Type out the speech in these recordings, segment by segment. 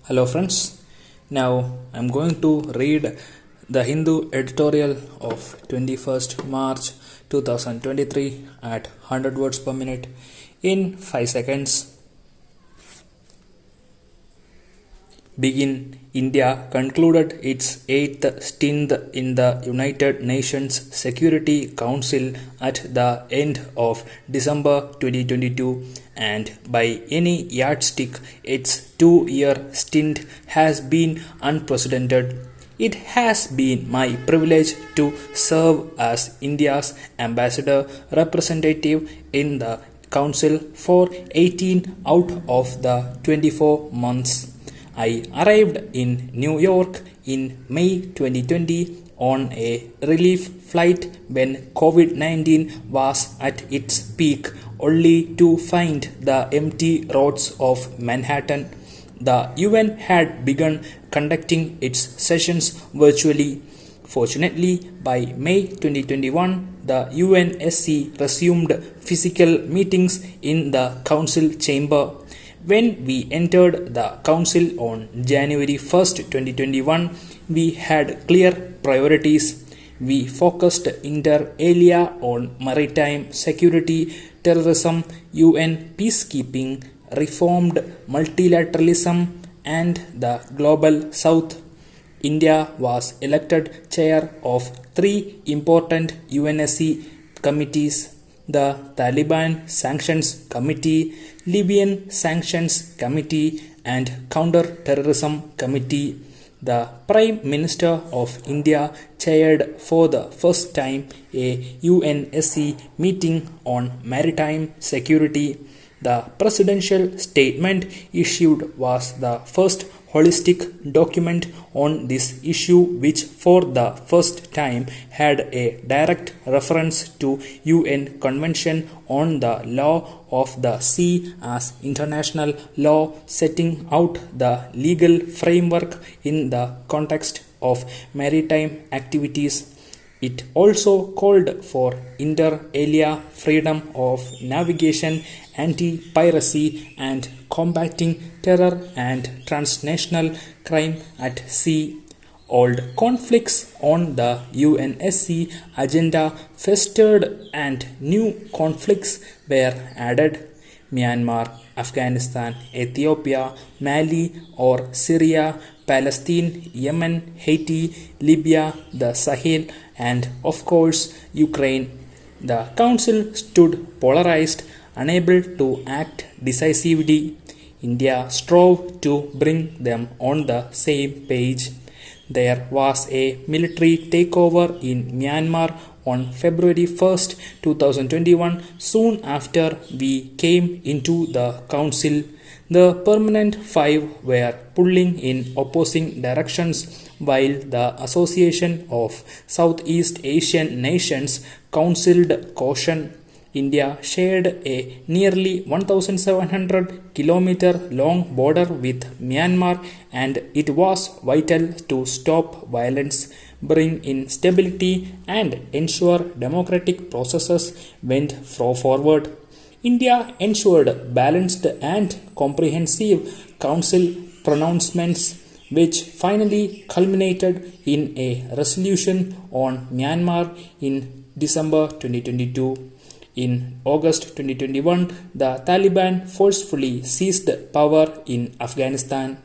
Hello friends, now I'm going to read the Hindu editorial of 21st March 2023 at 100 words per minute in 5 seconds. Begin. India concluded its 8th stint in the United Nations Security Council at the end of December 2022, and by any yardstick, its 2-year stint has been unprecedented. It has been my privilege to serve as India's ambassador representative in the Council for 18 out of the 24 months. I arrived in New York in May 2020 on a relief flight when COVID-19 was at its peak, only to find the empty roads of Manhattan. The UN had begun conducting its sessions virtually. Fortunately, by May 2021, the UNSC resumed physical meetings in the Council chamber. When we entered the Council on January 1st, 2021, we had clear priorities. We focused inter alia on maritime security, terrorism, UN peacekeeping, reformed multilateralism, and the Global South. India was elected chair of 3 important UNSC committees: the Taliban Sanctions Committee, Libyan Sanctions Committee, and Counter-Terrorism Committee. The Prime Minister of India chaired for the first time a UNSC meeting on maritime security. The presidential statement issued was the first holistic document on this issue, which for the first time had a direct reference to UN Convention on the Law of the Sea as international law, setting out the legal framework in the context of maritime activities. It also called for inter alia freedom of navigation, anti-piracy, and combating terror and transnational crime at sea. Old conflicts on the UNSC agenda festered and new conflicts were added. Myanmar, Afghanistan, Ethiopia, Mali or Syria, Palestine, Yemen, Haiti, Libya, the Sahel, and of course Ukraine. The Council stood polarized, unable to act decisively. India strove to bring them on the same page. There was a military takeover in Myanmar on February 1st, 2021, soon after we came into the Council. The Permanent Five were pulling in opposing directions, while the Association of Southeast Asian Nations counseled caution. India shared a nearly 1,700 km long border with Myanmar, and it was vital to stop violence, bring in stability, and ensure democratic processes went forward. India ensured balanced and comprehensive Council pronouncements, which finally culminated in a resolution on Myanmar in December 2022. In August 2021, the Taliban forcefully seized power in Afghanistan.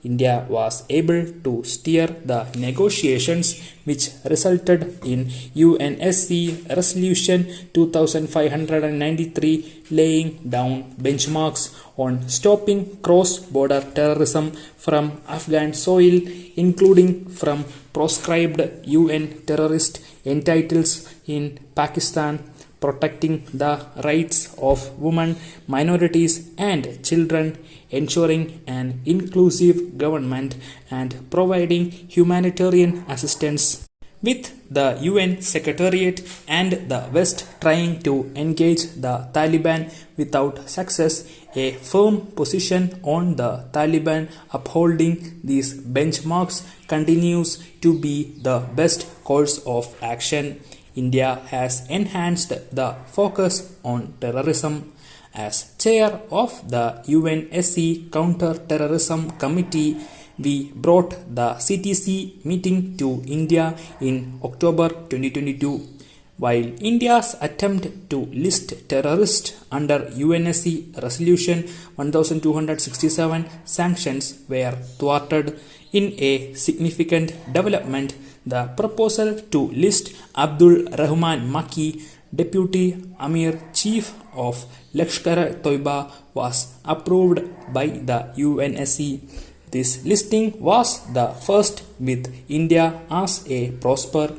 India was able to steer the negotiations, which resulted in UNSC Resolution 2593 laying down benchmarks on stopping cross-border terrorism from Afghan soil, including from proscribed UN terrorist entitles in Pakistan, protecting the rights of women, minorities, and children, ensuring an inclusive government, and providing humanitarian assistance. With the UN Secretariat and the West trying to engage the Taliban without success, a firm position on the Taliban upholding these benchmarks continues to be the best course of action. India has enhanced the focus on terrorism, As chair of the UNSC Counter-Terrorism Committee, we brought the CTC meeting to India in October 2022. While India's attempt to list terrorists under UNSC Resolution 1267 sanctions were thwarted in a significant development, the proposal to list Abdul Rahman Maki, Deputy Amir Chief of Lashkar-e-Toiba, was approved by the UNSC. This listing was the first with India as a prosper.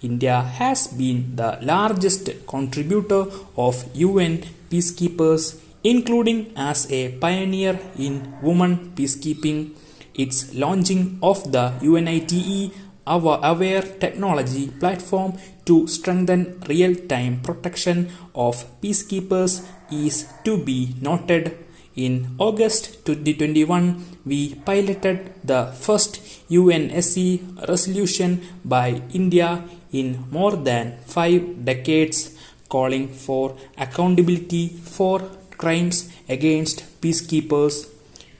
India has been the largest contributor of UN peacekeepers, including as a pioneer in women peacekeeping. Its launching of the UNITE Aware Technology platform to strengthen real-time protection of peacekeepers is to be noted. In August 2021, we piloted the first UNSC resolution by India in more than 5 decades, calling for accountability for crimes against peacekeepers.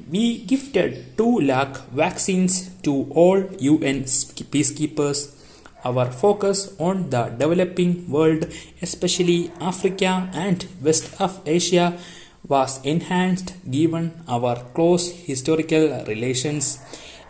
We gifted 2 lakh vaccines to all UN peacekeepers. Our focus on the developing world, especially Africa and West of Asia, was enhanced given our close historical relations.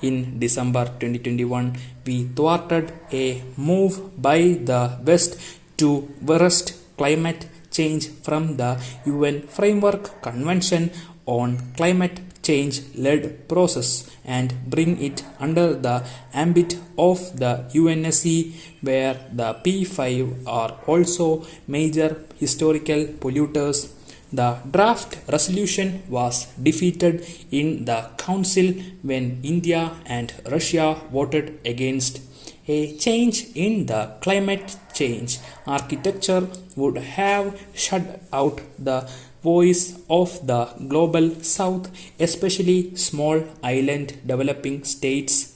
In December 2021, we thwarted a move by the West to wrest climate change from the UN Framework Convention on Climate Change-led process and bring it under the ambit of the UNSC, where the P5 are also major historical polluters. The draft resolution was defeated in the Council when India and Russia voted against. A change in the climate change architecture would have shut out the voice of the global south, especially small island developing states.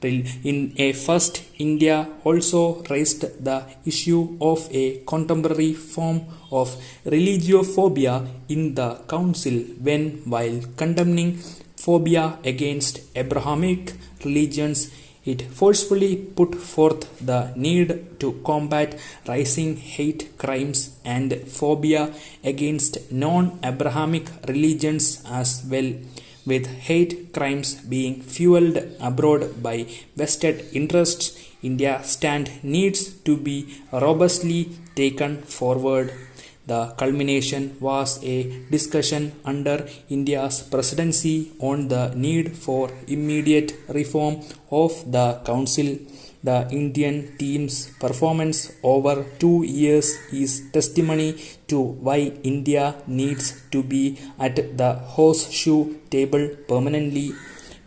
In a first, India also raised the issue of a contemporary form of religiophobia in the Council when, while condemning phobia against Abrahamic religions, it forcefully put forth the need to combat rising hate crimes and phobia against non-Abrahamic religions as well. With hate crimes being fueled abroad by vested interests, India's stand needs to be robustly taken forward. The culmination was a discussion under India's presidency on the need for immediate reform of the Council. The Indian team's performance over 2 years is testimony to why India needs to be at the horseshoe table permanently.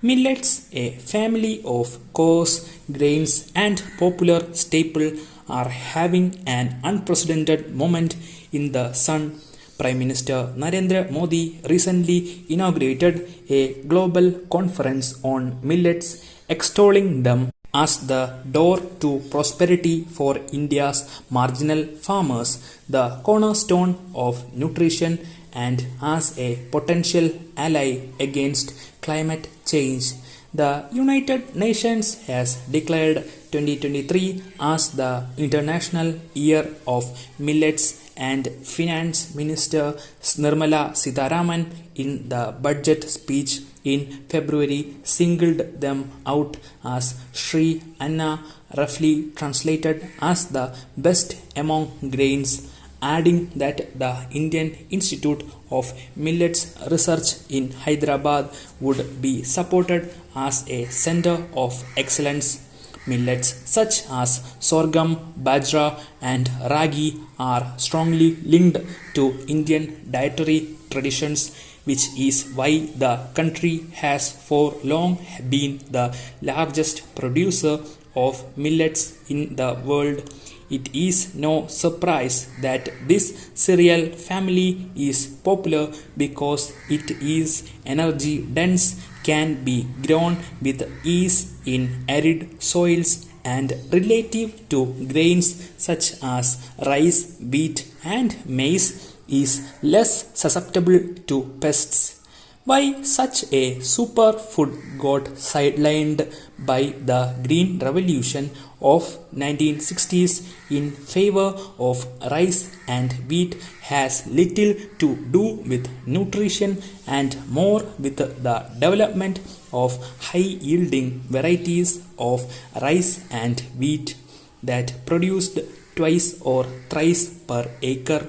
Millets, a family of coarse grains and popular staple, are having an unprecedented moment in the sun. Prime Minister Narendra Modi recently inaugurated a global conference on millets, extolling them as the door to prosperity for India's marginal farmers, the cornerstone of nutrition, and as a potential ally against climate change. The United Nations has declared 2023 as the International Year of Millets, and Finance Minister Nirmala Sitharaman in the budget speech in February singled them out as Sri Anna, roughly translated as the best among grains, adding that the Indian Institute of Millets Research in Hyderabad would be supported as a center of excellence. Millets such as sorghum, bajra, and ragi are strongly linked to Indian dietary traditions, which is why the country has for long been the largest producer of millets in the world. It is no surprise that this cereal family is popular because it is energy dense, can be grown with ease in arid soils, and relative to grains such as rice, wheat, and maize is less susceptible to pests. Why such a superfood got sidelined by the Green Revolution of 1960s in favor of rice and wheat has little to do with nutrition and more with the development of high-yielding varieties of rice and wheat that produced twice or thrice per acre,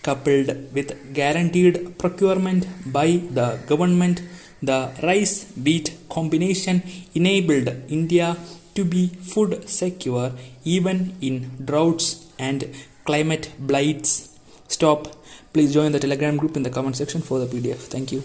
coupled with guaranteed procurement by the government. The rice-wheat combination enabled India to be food secure even in droughts and climate blights. Stop. Please join the Telegram group in the comment section for the PDF. Thank you.